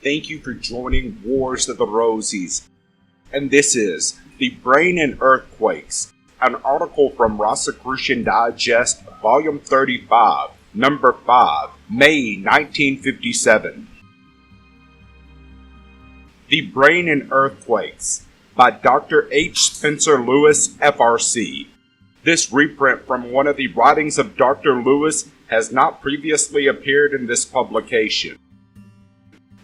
Thank you for joining Wars of the Rosies. And this is The Brain and Earthquakes, an article from Rosicrucian Digest, Volume 35, Number 5, May 1957. The Brain and Earthquakes, by Dr. H. Spencer Lewis F.R.C. This reprint from one of the writings of Dr. Lewis has not previously appeared in this publication.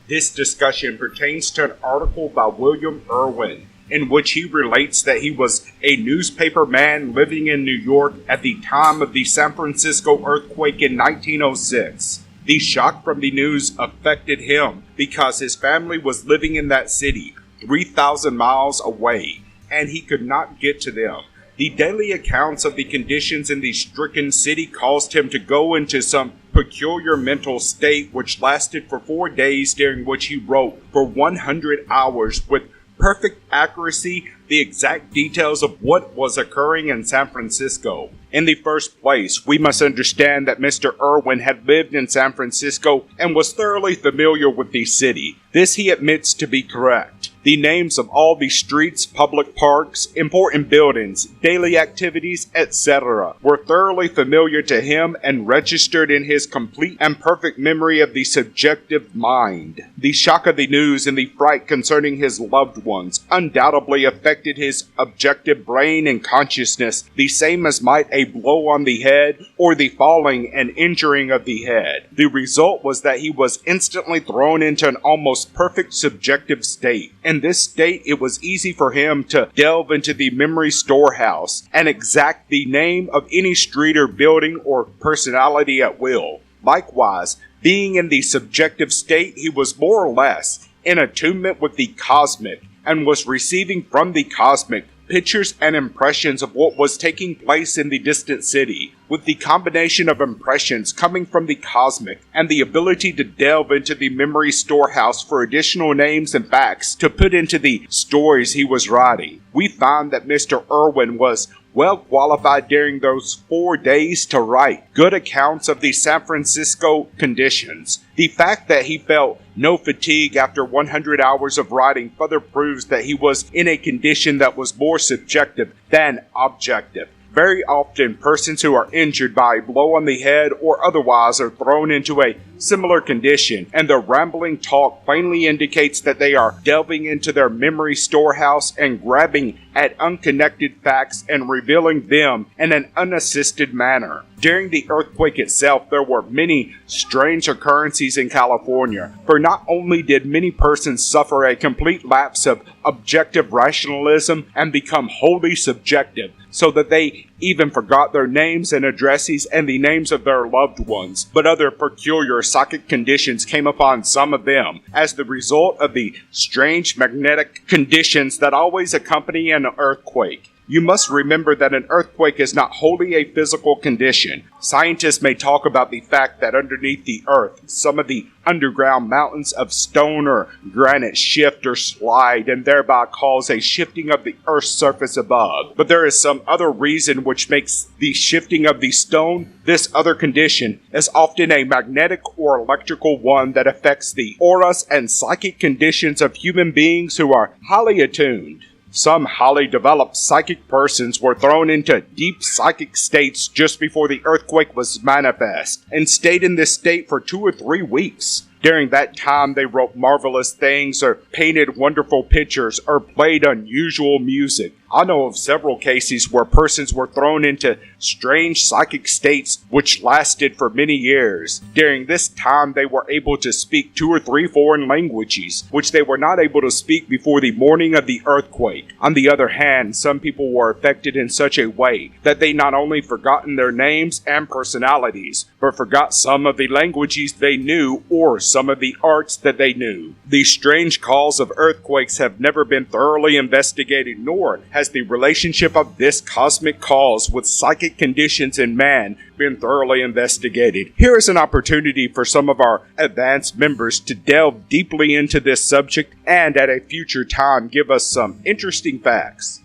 This discussion pertains to an article by William Irwin, in which he relates that he was a newspaper man living in New York at the time of the San Francisco earthquake in 1906. The shock from the news affected him because his family was living in that city, 3,000 miles away, and he could not get to them. The daily accounts of the conditions in the stricken city caused him to go into some peculiar mental state which lasted for 4 days, during which he wrote for 100 hours with perfect accuracy the exact details of what was occurring in San Francisco. In the first place, we must understand that Mr. Irwin had lived in San Francisco and was thoroughly familiar with the city. This he admits to be correct. The names of all the streets, public parks, important buildings, daily activities, etc. were thoroughly familiar to him and registered in his complete and perfect memory of the subjective mind. The shock of the news and the fright concerning his loved ones undoubtedly affected his objective brain and consciousness the same as might a blow on the head or the falling and injuring of the head. The result was that he was instantly thrown into an almost perfect subjective state. In this state, it was easy for him to delve into the memory storehouse and exact the name of any street or building or personality at will. Likewise, being in the subjective state, he was more or less in attunement with the cosmic and was receiving from the cosmic pictures and impressions of what was taking place in the distant city. With the combination of impressions coming from the cosmic and the ability to delve into the memory storehouse for additional names and facts to put into the stories he was writing, we find that Mr. Irwin was well qualified during those 4 days to write good accounts of the San Francisco conditions. The fact that he felt no fatigue after 100 hours of writing further proves that he was in a condition that was more subjective than objective. Very often, persons who are injured by a blow on the head or otherwise are thrown into a similar condition, and their rambling talk plainly indicates that they are delving into their memory storehouse and grabbing at unconnected facts and revealing them in an unassisted manner. During the earthquake itself, there were many strange occurrences in California, for not only did many persons suffer a complete lapse of objective rationalism and become wholly subjective, so that they even forgot their names and addresses and the names of their loved ones, but other peculiar psychic conditions came upon some of them as the result of the strange magnetic conditions that always accompany an earthquake. You must remember that an earthquake is not wholly a physical condition. Scientists may talk about the fact that underneath the earth, some of the underground mountains of stone or granite shift or slide and thereby cause a shifting of the earth's surface above. But there is some other reason which makes the shifting of the stone. This other condition is often a magnetic or electrical one that affects the auras and psychic conditions of human beings who are highly attuned. Some highly developed psychic persons were thrown into deep psychic states just before the earthquake was manifest, and stayed in this state for 2 or 3 weeks. During that time, they wrote marvelous things, or painted wonderful pictures, or played unusual music. I know of several cases where persons were thrown into strange psychic states which lasted for many years. During this time, they were able to speak 2 or 3 foreign languages, which they were not able to speak before the morning of the earthquake. On the other hand, some people were affected in such a way that they not only forgotten their names and personalities, but forgot some of the languages they knew or some of the arts that they knew. The strange cause of earthquakes have never been thoroughly investigated, nor has the relationship of this cosmic cause with psychic conditions in man been thoroughly investigated. Here is an opportunity for some of our advanced members to delve deeply into this subject and at a future time give us some interesting facts.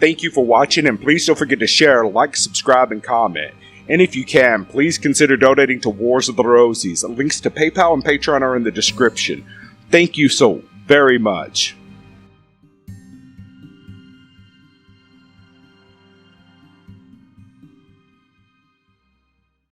Thank you for watching, and please don't forget to share, like, subscribe, and comment. And if you can, please consider donating to Wars of the Rosies. Links to PayPal and Patreon are in the description. Thank you so very much.